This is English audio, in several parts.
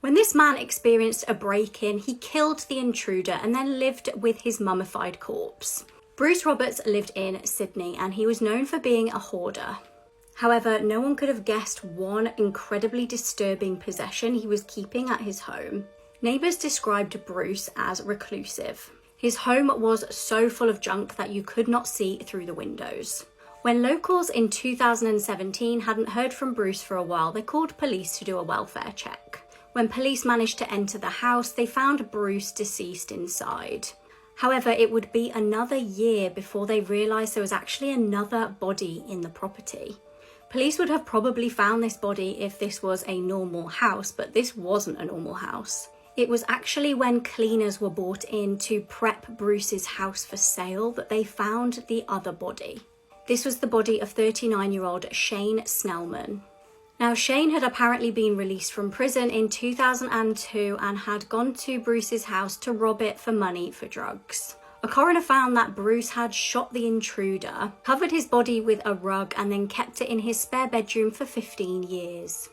When this man experienced a break-in, he killed the intruder and then lived with his mummified corpse. Bruce Roberts lived in Sydney and he was known for being a hoarder. However, no one could have guessed one incredibly disturbing possession he was keeping at his home. Neighbours described Bruce as reclusive. His home was so full of junk that you could not see through the windows. When locals in 2017 hadn't heard from Bruce for a while, they called police to do a welfare check. When police managed to enter the house, they found Bruce deceased inside. However, it would be another year before they realised there was actually another body in the property. Police would have probably found this body if this was a normal house, but this wasn't a normal house. It was actually when cleaners were brought in to prep Bruce's house for sale that they found the other body. This was the body of 39-year-old Shane Snellman. Now, Shane had apparently been released from prison in 2002 and had gone to Bruce's house to rob it for money for drugs. A coroner found that Bruce had shot the intruder, covered his body with a rug, and then kept it in his spare bedroom for 15 years.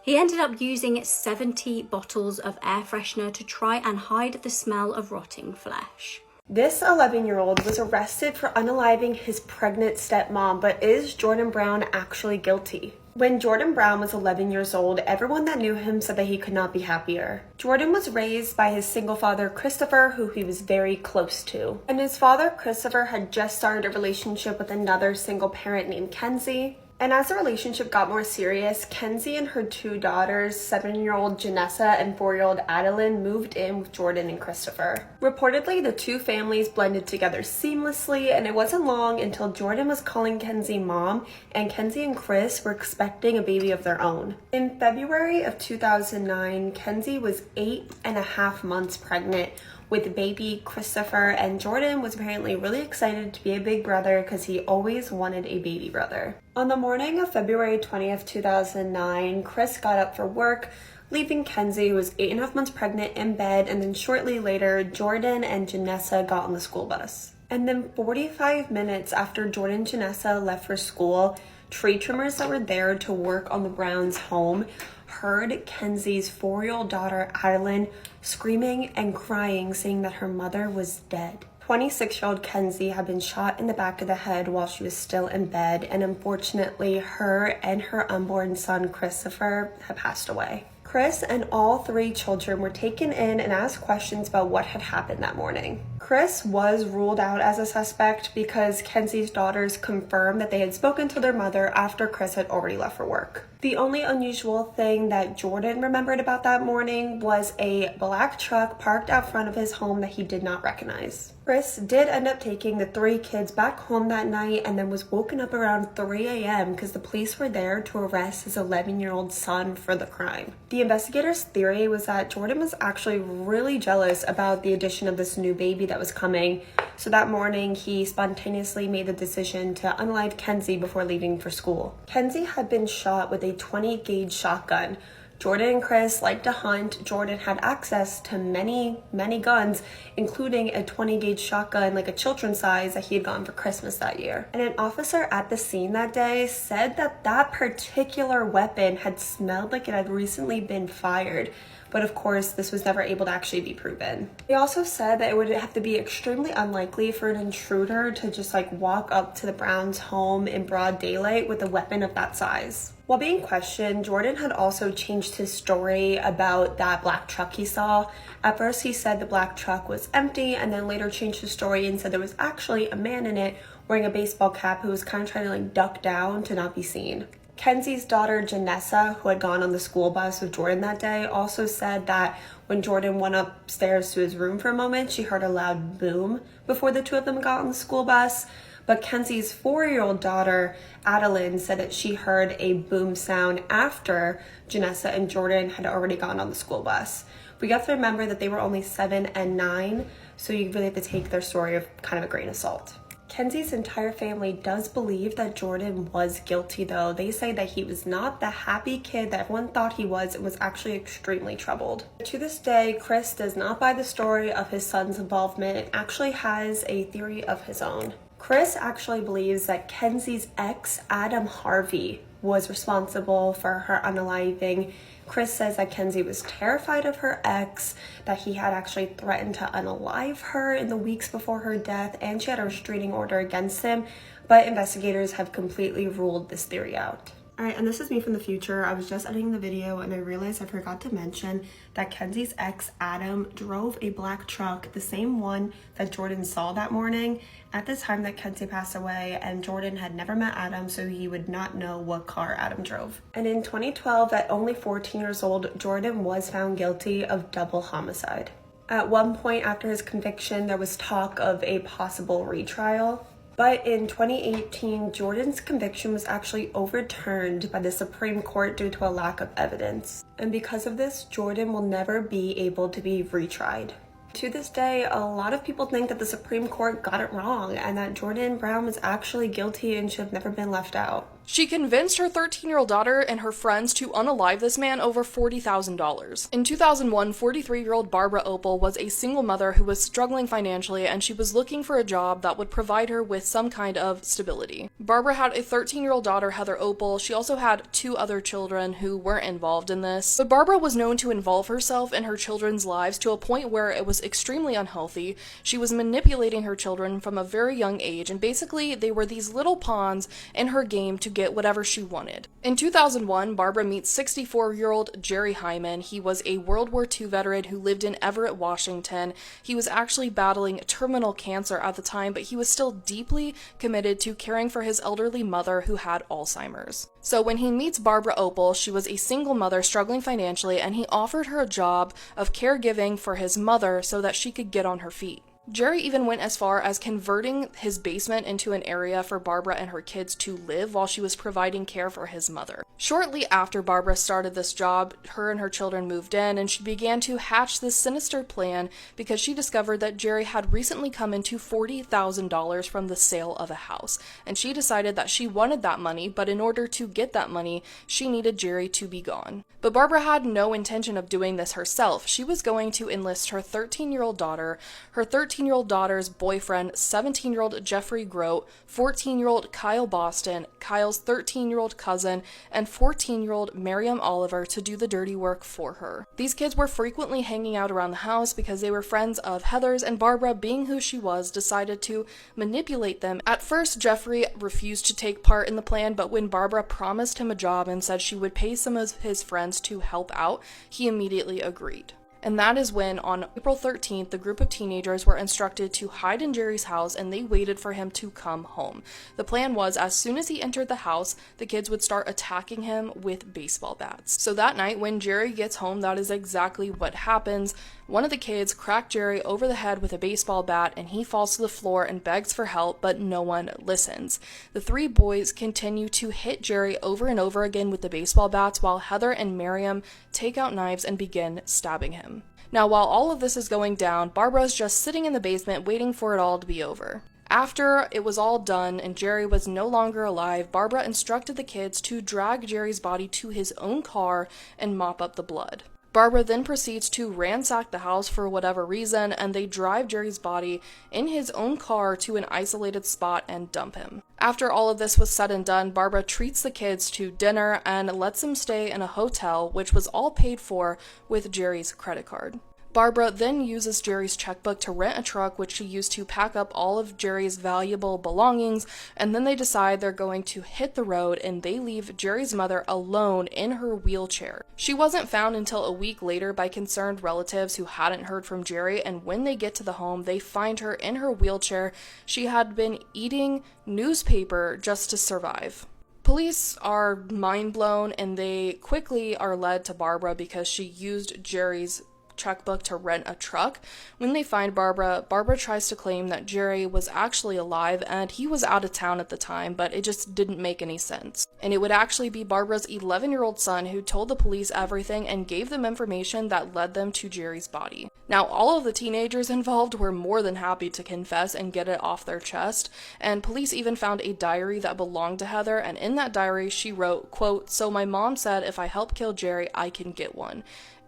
He ended up using 70 bottles of air freshener to try and hide the smell of rotting flesh. This 11-year-old was arrested for unaliving his pregnant stepmom, but is Jordan Brown actually guilty? When Jordan Brown was 11 years old, everyone that knew him said that he could not be happier. Jordan was raised by his single father, Christopher, who he was very close to. And his father, Christopher, had just started a relationship with another single parent named Kenzie. And as the relationship got more serious, Kenzie and her two daughters, 7-year-old Janessa and 4-year-old Adeline, moved in with Jordan and Christopher. Reportedly, the two families blended together seamlessly, and it wasn't long until Jordan was calling Kenzie mom, and Kenzie and Chris were expecting a baby of their own. In February of 2009, Kenzie was 8.5 months pregnant with baby Christopher, and Jordan was apparently really excited to be a big brother because he always wanted a baby brother. On the morning of February 20th, 2009, Chris got up for work, leaving Kenzie, who was 8.5 months pregnant, in bed, and then shortly later, Jordan and Janessa got on the school bus. And then 45 minutes after Jordan and Janessa left for school, tree trimmers that were there to work on the Browns' home heard Kenzie's 4-year-old daughter, Adeline, screaming and crying, saying that her mother was dead. 26-year-old Kenzie had been shot in the back of the head while she was still in bed, and unfortunately, her and her unborn son, Christopher, had passed away. Chris and all 3 children were taken in and asked questions about what had happened that morning. Chris was ruled out as a suspect because Kenzie's daughters confirmed that they had spoken to their mother after Chris had already left for work. The only unusual thing that Jordan remembered about that morning was a black truck parked out front of his home that he did not recognize. Chris did end up taking the 3 kids back home that night and then was woken up around 3 a.m. because the police were there to arrest his 11-year-old son for the crime. The investigators' theory was that Jordan was actually really jealous about the addition of this new baby that was coming, so that morning he spontaneously made the decision to unalive Kenzie before leaving for school. Kenzie had been shot with a 20-gauge shotgun. Jordan and Chris liked to hunt. Jordan had access to many guns, including a 20-gauge shotgun, like a children's size, that he had gotten for Christmas that year. And an officer at the scene that day said that that particular weapon had smelled like it had recently been fired. But of course, this was never able to actually be proven. They also said that it would have to be extremely unlikely for an intruder to just walk up to the Browns' home in broad daylight with a weapon of that size. While being questioned, Jordan had also changed his story about that black truck he saw. At first, he said the black truck was empty, and then later changed his story and said there was actually a man in it wearing a baseball cap who was kind of trying to duck down to not be seen. Kenzie's daughter, Janessa, who had gone on the school bus with Jordan that day, also said that when Jordan went upstairs to his room for a moment, she heard a loud boom before the two of them got on the school bus. But Kenzie's 4-year-old daughter, Adeline, said that she heard a boom sound after Janessa and Jordan had already gone on the school bus. We have to remember that they were only 7 and 9, so you really have to take their story with kind of a grain of salt. Kenzie's entire family does believe that Jordan was guilty, though. They say that he was not the happy kid that everyone thought he was and was actually extremely troubled. To this day, Chris does not buy the story of his son's involvement and actually has a theory of his own. Chris actually believes that Kenzie's ex, Adam Harvey, was responsible for her unaliving. Chris says that Kenzie was terrified of her ex, that he had actually threatened to unalive her in the weeks before her death, and she had a restraining order against him, but investigators have completely ruled this theory out. Alright, and this is me from the future. I was just editing the video and I realized I forgot to mention that Kenzie's ex, Adam, drove a black truck, the same one that Jordan saw that morning at the time that Kenzie passed away, and Jordan had never met Adam, so he would not know what car Adam drove. And in 2012, at only 14 years old, Jordan was found guilty of double homicide. At one point after his conviction, there was talk of a possible retrial. But in 2018, Jordan's conviction was actually overturned by the Supreme Court due to a lack of evidence. And because of this, Jordan will never be able to be retried. To this day, a lot of people think that the Supreme Court got it wrong and that Jordan Brown was actually guilty and should have never been left out. She convinced her 13-year-old daughter and her friends to unalive this man over $40,000. In 2001, 43-year-old Barbara Opel was a single mother who was struggling financially, and she was looking for a job that would provide her with some kind of stability. Barbara had a 13-year-old daughter, Heather Opel. She also had 2 other children who weren't involved in this. But Barbara was known to involve herself in her children's lives to a point where it was extremely unhealthy. She was manipulating her children from a very young age, and basically they were these little pawns in her game to get whatever she wanted. In 2001, Barbara meets 64-year-old Jerry Hyman. He was a World War II veteran who lived in Everett, Washington. He was actually battling terminal cancer at the time, but he was still deeply committed to caring for his elderly mother who had Alzheimer's. So when he meets Barbara Opel, she was a single mother struggling financially, and he offered her a job of caregiving for his mother so that she could get on her feet. Jerry even went as far as converting his basement into an area for Barbara and her kids to live while she was providing care for his mother. Shortly after Barbara started this job, her and her children moved in, and she began to hatch this sinister plan because she discovered that Jerry had recently come into $40,000 from the sale of a house, and she decided that she wanted that money, but in order to get that money, she needed Jerry to be gone. But Barbara had no intention of doing this herself. She was going to enlist her 13-year-old daughter, her 13-year-old daughter's boyfriend, 17-year-old Jeffrey Grote, 14-year-old Kyle Boston, Kyle's 13-year-old cousin, and 14-year-old Miriam Oliver to do the dirty work for her. These kids were frequently hanging out around the house because they were friends of Heather's, and Barbara, being who she was, decided to manipulate them. At first, Jeffrey refused to take part in the plan, but when Barbara promised him a job and said she would pay some of his friends to help out, he immediately agreed. And that is when, on April 13th, the group of teenagers were instructed to hide in Jerry's house, and they waited for him to come home. The plan was, as soon as he entered the house, the kids would start attacking him with baseball bats. So that night, when Jerry gets home, that is exactly what happens. One of the kids cracked Jerry over the head with a baseball bat, and he falls to the floor and begs for help, but no one listens. The 3 boys continue to hit Jerry over and over again with the baseball bats, while Heather and Miriam take out knives and begin stabbing him. Now, while all of this is going down, Barbara's just sitting in the basement waiting for it all to be over. After it was all done and Jerry was no longer alive, Barbara instructed the kids to drag Jerry's body to his own car and mop up the blood. Barbara then proceeds to ransack the house for whatever reason, and they drive Jerry's body in his own car to an isolated spot and dump him. After all of this was said and done, Barbara treats the kids to dinner and lets them stay in a hotel, which was all paid for with Jerry's credit card. Barbara then uses Jerry's checkbook to rent a truck, which she used to pack up all of Jerry's valuable belongings, and then they decide they're going to hit the road, and they leave Jerry's mother alone in her wheelchair. She wasn't found until a week later by concerned relatives who hadn't heard from Jerry, and when they get to the home, they find her in her wheelchair. She had been eating newspaper just to survive. Police are mind blown, and they quickly are led to Barbara because she used Jerry's checkbook to rent a truck. When they find Barbara, Barbara tries to claim that Jerry was actually alive and he was out of town at the time, but it just didn't make any sense. And it would actually be Barbara's 11-year-old son who told the police everything and gave them information that led them to Jerry's body. Now, all of the teenagers involved were more than happy to confess and get it off their chest, and police even found a diary that belonged to Heather, and in that diary she wrote, quote, "So my mom said if I help kill Jerry, I can get one."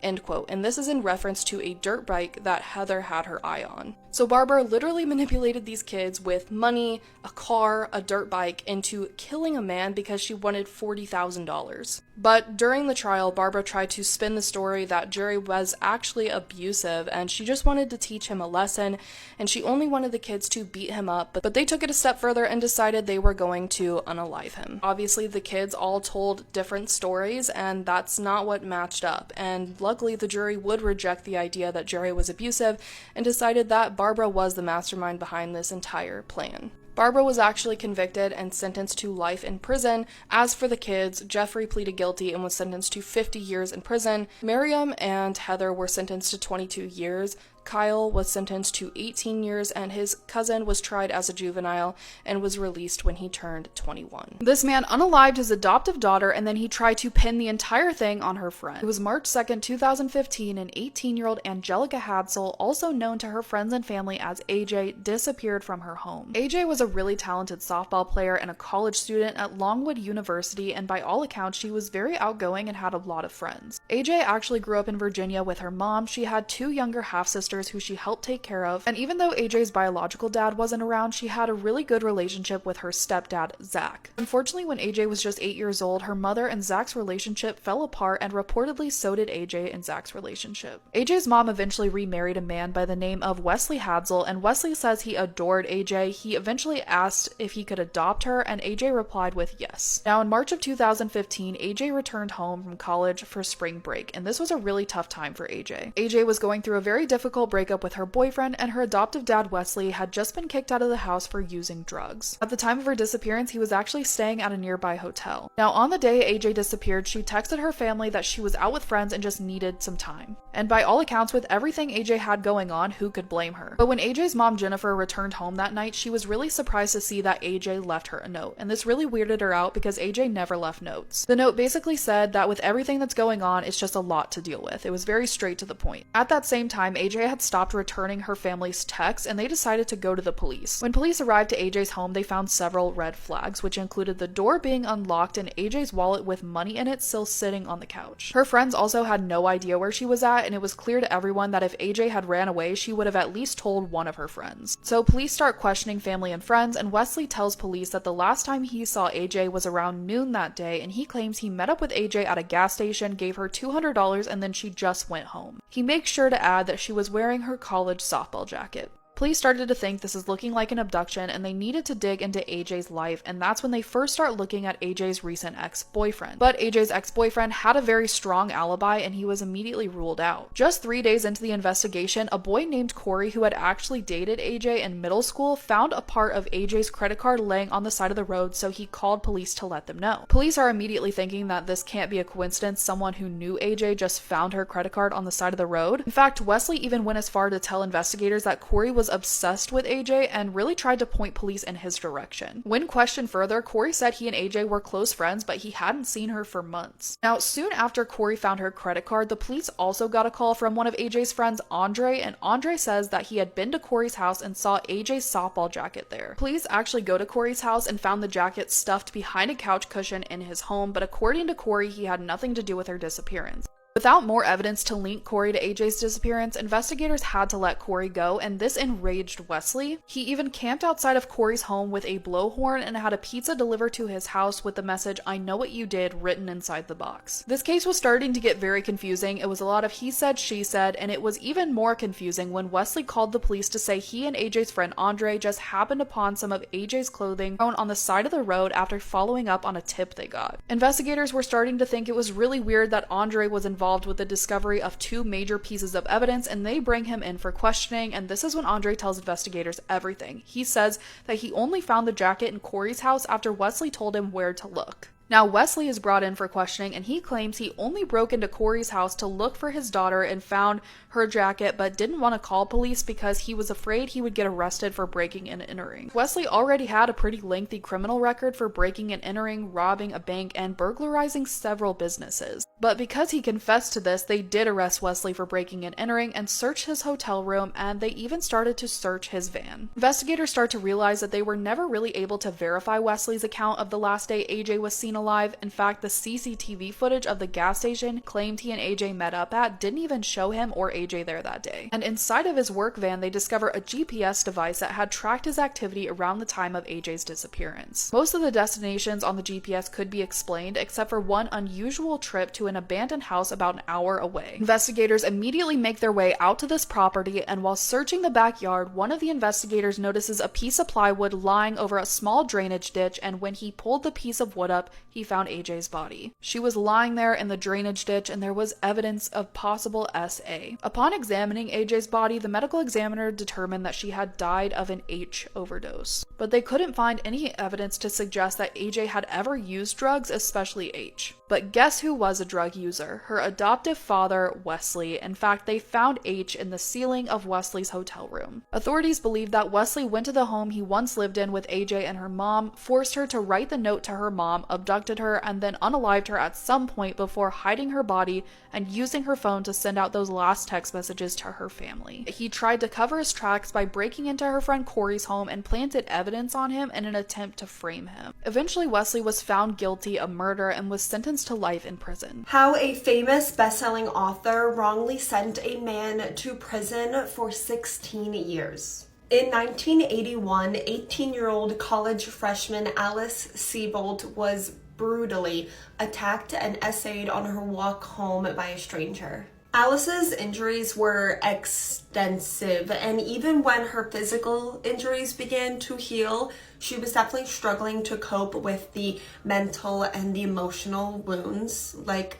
end quote, and this is in reference to a dirt bike that Heather had her eye on. So Barbara literally manipulated these kids with money, a car, a dirt bike, into killing a man because she wanted $40,000. But during the trial, Barbara tried to spin the story that Jerry was actually abusive and she just wanted to teach him a lesson, and she only wanted the kids to beat him up, but they took it a step further and decided they were going to unalive him. Obviously, the kids all told different stories, and that's not what matched up, and luckily the jury would reject the idea that Jerry was abusive and decided that Barbara was the mastermind behind this entire plan. Barbara was actually convicted and sentenced to life in prison. As for the kids, Jeffrey pleaded guilty and was sentenced to 50 years in prison. Miriam and Heather were sentenced to 22 years. Kyle was sentenced to 18 years, and his cousin was tried as a juvenile and was released when he turned 21. This man unalived his adoptive daughter, and then he tried to pin the entire thing on her friend. It was March 2nd, 2015, and 18-year-old Angelica Hadsel, also known to her friends and family as AJ, disappeared from her home. AJ was a really talented softball player and a college student at Longwood University, and by all accounts, she was very outgoing and had a lot of friends. AJ actually grew up in Virginia with her mom. She had 2 younger half-sisters who she helped take care of, and even though AJ's biological dad wasn't around, she had a really good relationship with her stepdad, Zach. Unfortunately, when AJ was just 8 years old, her mother and Zach's relationship fell apart, and reportedly so did AJ and Zach's relationship. AJ's mom eventually remarried a man by the name of Wesley Hadsel, and Wesley says he adored AJ. He eventually asked if he could adopt her, and AJ replied with yes. Now, in March of 2015, AJ returned home from college for spring break, and this was a really tough time for AJ. AJ was going through a very difficult breakup with her boyfriend, and her adoptive dad Wesley had just been kicked out of the house for using drugs. At the time of her disappearance, he was actually staying at a nearby hotel. Now, on the day AJ disappeared, she texted her family that she was out with friends and just needed some time. And by all accounts, with everything AJ had going on, who could blame her? But when AJ's mom Jennifer returned home that night, she was really surprised to see that AJ left her a note, and this really weirded her out because AJ never left notes. The note basically said that with everything that's going on, it's just a lot to deal with. It was very straight to the point. At that same time, AJ had stopped returning her family's texts, and they decided to go to the police. When police arrived to AJ's home, they found several red flags, which included the door being unlocked and AJ's wallet with money in it still sitting on the couch. Her friends also had no idea where she was at, and it was clear to everyone that if AJ had ran away, she would have at least told one of her friends. So police start questioning family and friends, and Wesley tells police that the last time he saw AJ was around noon that day, and he claims he met up with AJ at a gas station, gave her $200, and then she just went home. He makes sure to add that she was wearing her college softball jacket. Police started to think this is looking like an abduction, and they needed to dig into AJ's life, and that's when they first start looking at AJ's recent ex-boyfriend. But AJ's ex-boyfriend had a very strong alibi, and he was immediately ruled out. Just 3 days into the investigation, a boy named Corey, who had actually dated AJ in middle school, found a part of AJ's credit card laying on the side of the road, so he called police to let them know. Police are immediately thinking that this can't be a coincidence. Someone who knew AJ just found her credit card on the side of the road. In fact, Wesley even went as far to tell investigators that Corey was obsessed with AJ and really tried to point police in his direction. When questioned further, Corey said he and AJ were close friends, but he hadn't seen her for months. Now, soon after Corey found her credit card, the police also got a call from one of AJ's friends, Andre, and Andre says that he had been to Corey's house and saw AJ's softball jacket there. Police actually go to Corey's house and found the jacket stuffed behind a couch cushion in his home, but according to Corey, he had nothing to do with her disappearance. Without more evidence to link Corey to AJ's disappearance, investigators had to let Corey go, and this enraged Wesley. He even camped outside of Corey's home with a blowhorn and had a pizza delivered to his house with the message, "I know what you did," written inside the box. This case was starting to get very confusing. It was a lot of he said, she said, and it was even more confusing when Wesley called the police to say he and AJ's friend Andre just happened upon some of AJ's clothing thrown on the side of the road after following up on a tip they got. Investigators were starting to think it was really weird that Andre was involved with the discovery of 2 major pieces of evidence, and they bring him in for questioning, and this is when Andre tells investigators everything. He says that he only found the jacket in Corey's house after Wesley told him where to look. Now, Wesley is brought in for questioning, and he claims he only broke into Corey's house to look for his daughter and found her jacket, but didn't want to call police because he was afraid he would get arrested for breaking and entering. Wesley already had a pretty lengthy criminal record for breaking and entering, robbing a bank, and burglarizing several businesses. But because he confessed to this, they did arrest Wesley for breaking and entering and search his hotel room, and they even started to search his van. Investigators start to realize that they were never really able to verify Wesley's account of the last day AJ was seen seen alive. In fact, the CCTV footage of the gas station claimed he and AJ met up at didn't even show him or AJ there that day. And inside of his work van, they discover a GPS device that had tracked his activity around the time of AJ's disappearance. Most of the destinations on the GPS could be explained, except for one unusual trip to an abandoned house about an hour away. Investigators immediately make their way out to this property, and while searching the backyard, one of the investigators notices a piece of plywood lying over a small drainage ditch, and when he pulled the piece of wood up, he found AJ's body. She was lying there in the drainage ditch, and there was evidence of possible SA. Upon examining AJ's body, the medical examiner determined that she had died of an H overdose. But they couldn't find any evidence to suggest that AJ had ever used drugs, especially H. But guess who was a drug user? Her adoptive father, Wesley. In fact, they found H in the ceiling of Wesley's hotel room. Authorities believe that Wesley went to the home he once lived in with AJ and her mom, forced her to write the note to her mom, abducted her, and then unalived her at some point before hiding her body and using her phone to send out those last text messages to her family. He tried to cover his tracks by breaking into her friend Corey's home and planted evidence on him in an attempt to frame him. Eventually, Wesley was found guilty of murder and was sentenced to life in prison. How a famous best-selling author wrongly sent a man to prison for 16 years. In 1981, 18-year-old college freshman Alice Sebold was brutally attacked and essayed on her walk home by a stranger. Alice's injuries were extensive, and even when her physical injuries began to heal, she was definitely struggling to cope with the mental and the emotional wounds. Like,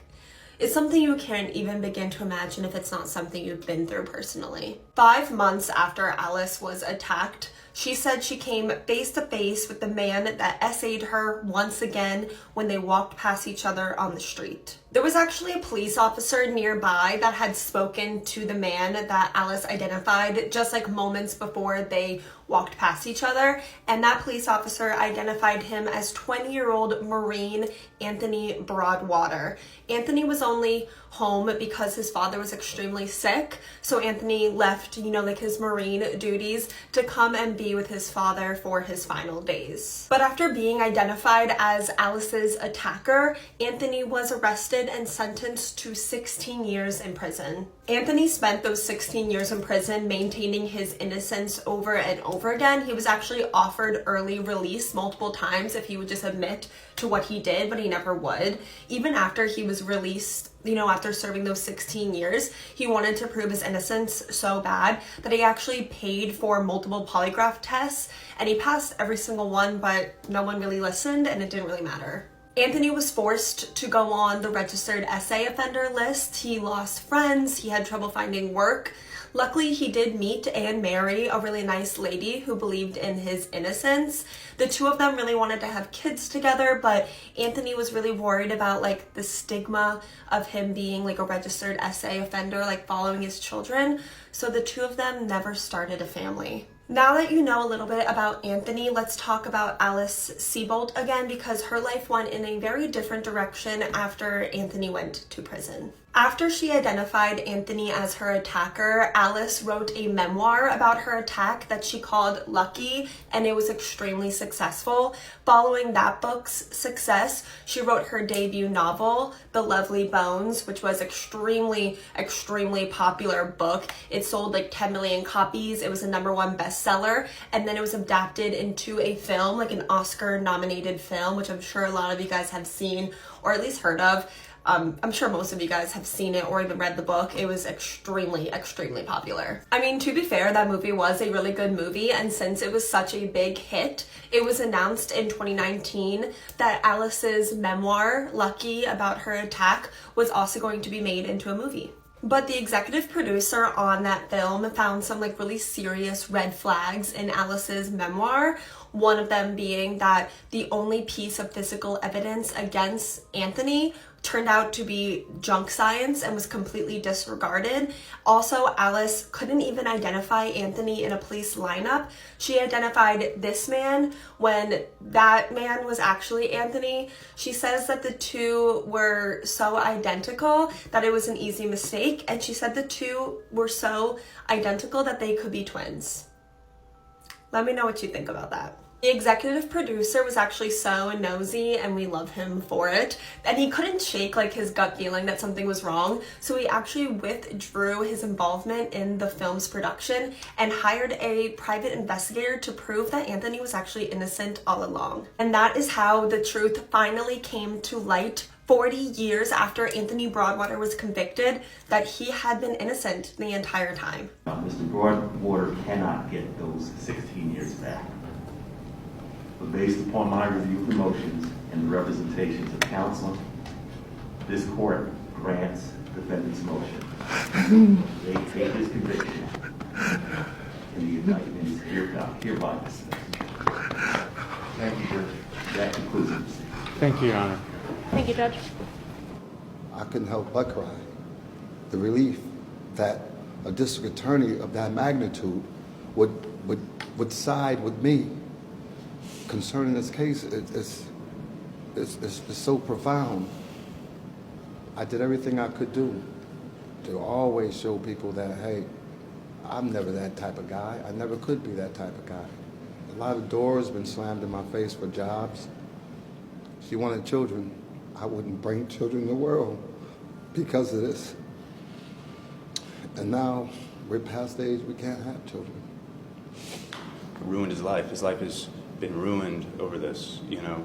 it's something you can't even begin to imagine if it's not something you've been through personally. 5 months after Alice was attacked, she said she came face to face with the man that essayed her once again when they walked past each other on the street. There was actually a police officer nearby that had spoken to the man that Alice identified just like moments before they walked past each other, and that police officer identified him as 20-year-old Marine Anthony Broadwater. Anthony was only home because his father was extremely sick, so Anthony left, his Marine duties to come and be with his father for his final days. But after being identified as Alice's attacker, Anthony was arrested and sentenced to 16 years in prison. Anthony spent those 16 years in prison maintaining his innocence over and over again. He was actually offered early release multiple times if he would just admit to what he did, but he never would. Even after he was released, after serving those 16 years, he wanted to prove his innocence so bad that he actually paid for multiple polygraph tests, and he passed every single one, but no one really listened, and it didn't really matter. Anthony was forced to go on the registered essay offender list. He lost friends, he had trouble finding work. Luckily, he did meet and marry a really nice lady who believed in his innocence. The two of them really wanted to have kids together, but Anthony was really worried about the stigma of him being a registered essay offender, following his children. So the two of them never started a family. Now that you know a little bit about Anthony, let's talk about Alice Sebold again, because her life went in a very different direction after Anthony went to prison. After she identified Anthony as her attacker, Alice wrote a memoir about her attack that she called Lucky, and it was extremely successful. Following that book's success, she wrote her debut novel, The Lovely Bones, which was extremely popular book. It sold 10 million copies. It was a #1 bestseller, and then it was adapted into a film, an Oscar-nominated film, which I'm sure a lot of you guys have seen or at least heard of. I'm sure most of you guys have seen it or even read the book. It was extremely popular. I mean, to be fair, that movie was a really good movie, and since it was such a big hit, it was announced in 2019 that Alice's memoir, Lucky, about her attack, was also going to be made into a movie. But the executive producer on that film found some really serious red flags in Alice's memoir. One of them being that the only piece of physical evidence against Anthony turned out to be junk science and was completely disregarded. Also, Alice couldn't even identify Anthony in a police lineup. She identified this man when that man was actually Anthony. She says that the two were so identical that it was an easy mistake, and she said the two were so identical that they could be twins. Let me know what you think about that. The executive producer was actually so nosy, and we love him for it, and he couldn't shake like his gut feeling that something was wrong, so he actually withdrew his involvement in the film's production and hired a private investigator to prove that Anthony was actually innocent all along. And that is how the truth finally came to light 40 years after Anthony Broadwater was convicted, that he had been innocent the entire time. Mr. Broadwater cannot get those 16 years back. But based upon my review of the motions and the representations of counsel, this court grants defendant's motion. They take his conviction, and the indictment is hereby dismissed. Thank you, Judge. That concludes the proceeding. Thank you, Your Honor. Thank you, Judge. I couldn't help but cry. The relief that a district attorney of that magnitude would side with me concerning this case is so profound. I did everything I could do to always show people that, hey, I'm never that type of guy. I never could be that type of guy. A lot of doors been slammed in my face for jobs. She wanted children. I wouldn't bring children in the world because of this. And now we're past the age we can't have children. Ruined his life. His life has been ruined over this, you know,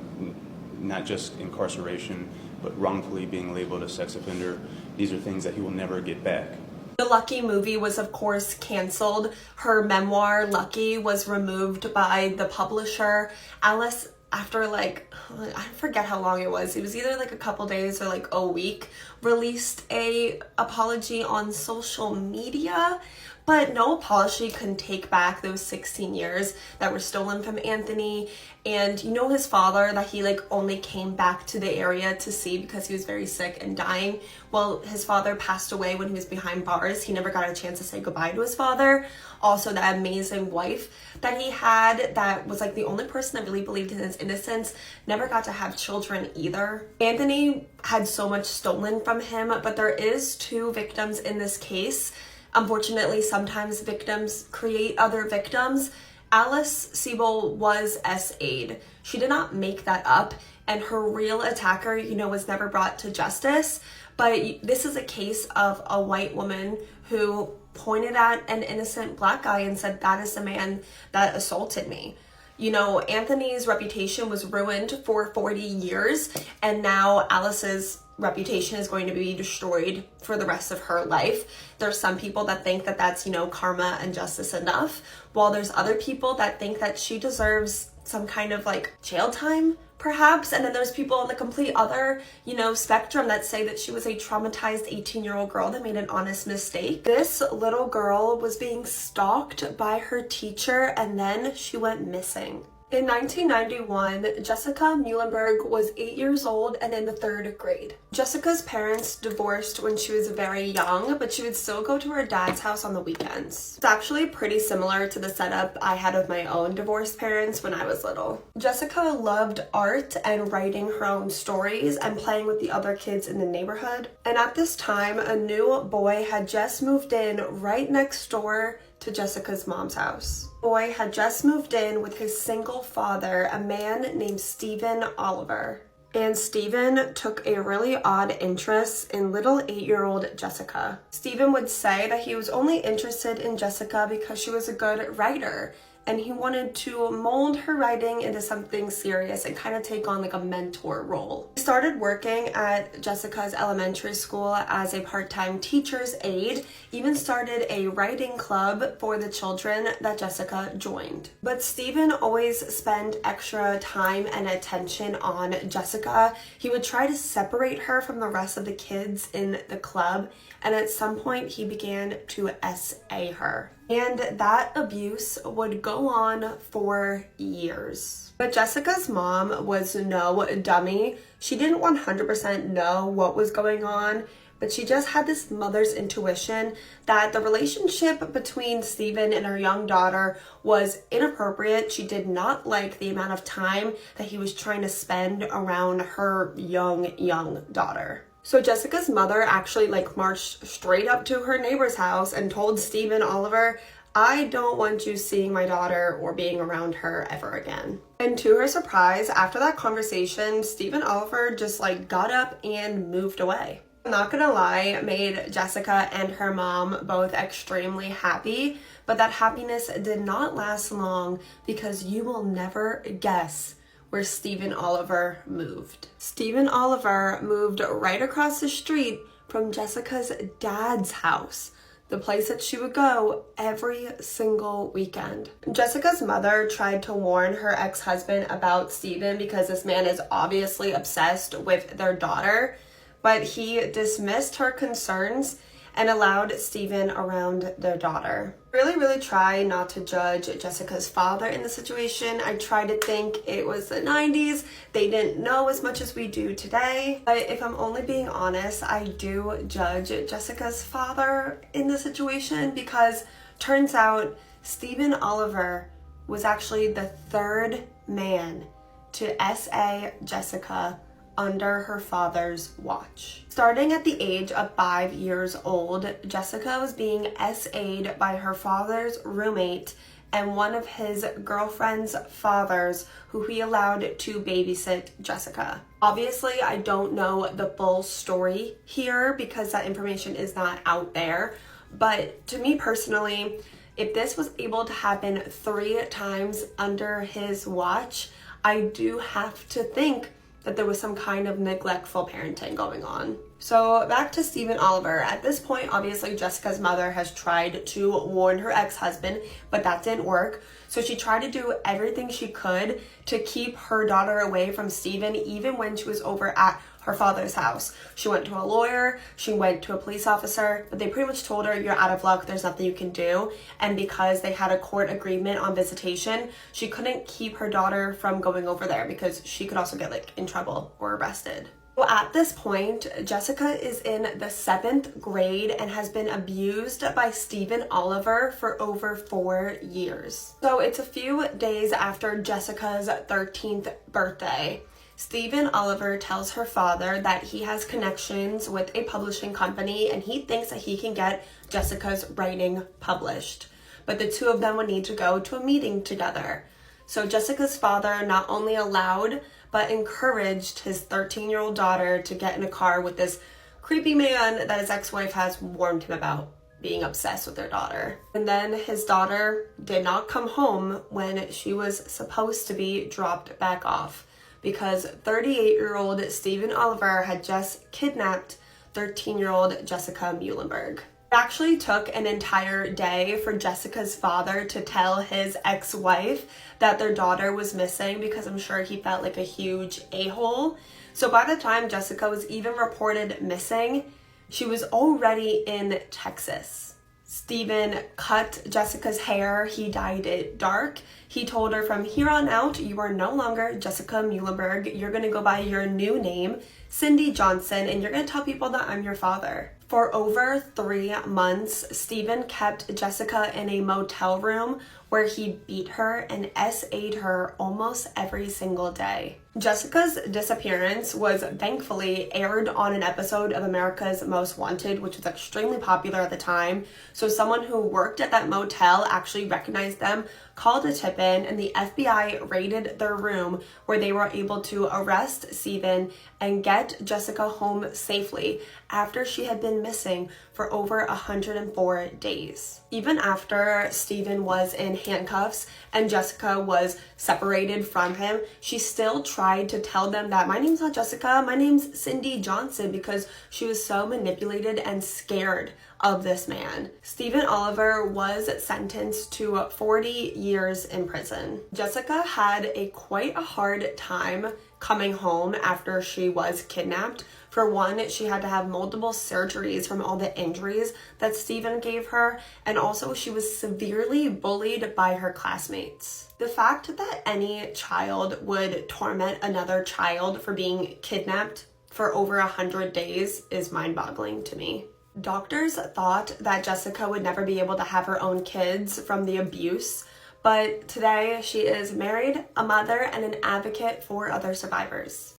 not just incarceration, but wrongfully being labeled a sex offender. These are things that he will never get back. The Lucky movie was, of course, canceled. Her memoir, Lucky, was removed by the publisher. Alice, after like, I forget how long it was either like a couple days or like a week, released a apology on social media. But no apology can take back those 16 years that were stolen from Anthony. And you know his father that he like only came back to the area to see because he was very sick and dying. Well, his father passed away when he was behind bars. He never got a chance to say goodbye to his father. Also, that amazing wife that he had that was like the only person that really believed in his innocence never got to have children either. Anthony had so much stolen from him, but there is 2 victims in this case. Unfortunately, sometimes victims create other victims. Alice Siebel was SA'd. She did not make that up, and her real attacker, you know, was never brought to justice. But this is a case of a white woman who pointed at an innocent black guy and said, that is the man that assaulted me. You know, Anthony's reputation was ruined for 40 years, and now Alice's reputation is going to be destroyed for the rest of her life. There's some people that think that that's, you know, karma and justice enough, while there's other people that think that she deserves some kind of like jail time, perhaps. And then there's people on the complete other, you know, spectrum that say that she was a traumatized 18-year-old girl that made an honest mistake. This little girl was being stalked by her teacher, and then she went missing. In 1991, Jessica Muhlenberg was 8 years old and in the 3rd grade. Jessica's parents divorced when she was very young, but she would still go to her dad's house on the weekends. It's actually pretty similar to the setup I had of my own divorced parents when I was little. Jessica loved art and writing her own stories and playing with the other kids in the neighborhood. And at this time, a new boy had just moved in right next door to Jessica's mom's house. The boy had just moved in with his single father, a man named Stephen Oliver. And Stephen took a really odd interest in little 8-year-old Jessica. Stephen would say that he was only interested in Jessica because she was a good writer, and he wanted to mold her writing into something serious and kind of take on like a mentor role. He started working at Jessica's elementary school as a part-time teacher's aide, even started a writing club for the children that Jessica joined. But Stephen always spent extra time and attention on Jessica. He would try to separate her from the rest of the kids in the club, and at some point he began to SA her. And that abuse would go on for years. But Jessica's mom was no dummy. She didn't 100% know what was going on, but she just had this mother's intuition that the relationship between Stephen and her young daughter was inappropriate. She did not like the amount of time that he was trying to spend around her young daughter. So Jessica's mother actually like marched straight up to her neighbor's house and told Stephen Oliver, I don't want you seeing my daughter or being around her ever again. And to her surprise, after that conversation, Stephen Oliver just got up and moved away. I'm not gonna lie, made Jessica and her mom both extremely happy, but that happiness did not last long because you will never guess where Stephen Oliver moved. Stephen Oliver moved right across the street from Jessica's dad's house, the place that she would go every single weekend. Jessica's mother tried to warn her ex-husband about Stephen because this man is obviously obsessed with their daughter, but he dismissed her concerns and allowed Stephen around their daughter. Really try not to judge Jessica's father in the situation. I try to think it was the 90s. They didn't know as much as we do today. But if I'm only being honest, I do judge Jessica's father in the situation because turns out Stephen Oliver was actually the third man to SA Jessica under her father's watch. Starting at the age of 5 years old, Jessica was being SA'd by her father's roommate and one of his girlfriend's fathers who he allowed to babysit Jessica. Obviously, I don't know the full story here because that information is not out there, but to me personally, if this was able to happen 3 times under his watch, I do have to think that there was some kind of neglectful parenting going on. So back to Stephen Oliver. At this point, obviously Jessica's mother has tried to warn her ex-husband, but that didn't work. So she tried to do everything she could to keep her daughter away from Stephen, even when she was over at her father's house. She went to a lawyer, she went to a police officer, but they pretty much told her, you're out of luck, there's nothing you can do. And because they had a court agreement on visitation, she couldn't keep her daughter from going over there because she could also get in trouble or arrested. So at this point, Jessica is in the 7th grade and has been abused by Stephen Oliver for over 4 years. So it's a few days after Jessica's 13th birthday. Stephen Oliver tells her father that he has connections with a publishing company and he thinks that he can get Jessica's writing published. But the two of them would need to go to a meeting together. So Jessica's father not only allowed, but encouraged his 13-year-old daughter to get in a car with this creepy man that his ex-wife has warned him about being obsessed with their daughter. And then his daughter did not come home when she was supposed to be dropped back off, because 38-year-old Stephen Oliver had just kidnapped 13-year-old Jessica Muhlenberg. It actually took an entire day for Jessica's father to tell his ex-wife that their daughter was missing because I'm sure he felt like a huge a-hole. So by the time Jessica was even reported missing, she was already in Texas. Stephen cut Jessica's hair, he dyed it dark. He told her, from here on out, you are no longer Jessica Muhlenberg. You're gonna go by your new name, Cindy Johnson, and you're gonna tell people that I'm your father. For over 3 months, Stephen kept Jessica in a motel room where he beat her and SA'd her almost every single day. Jessica's disappearance was thankfully aired on an episode of America's Most Wanted, which was extremely popular at the time. So someone who worked at that motel actually recognized them, called a tip-in, and the FBI raided their room where they were able to arrest Stephen and get Jessica home safely after she had been missing for over 104 days. Even after Stephen was in handcuffs and Jessica was separated from him, she still tried to tell them that my name's not Jessica, my name's Cindy Johnson, because she was so manipulated and scared of this man. Stephen Oliver was sentenced to 40 years in prison. Jessica had quite a hard time coming home after she was kidnapped. For one, she had to have multiple surgeries from all the injuries that Stephen gave her, and also she was severely bullied by her classmates. The fact that any child would torment another child for being kidnapped for over 100 days is mind-boggling to me. Doctors thought that Jessica would never be able to have her own kids from the abuse, but today she is married, a mother, and an advocate for other survivors.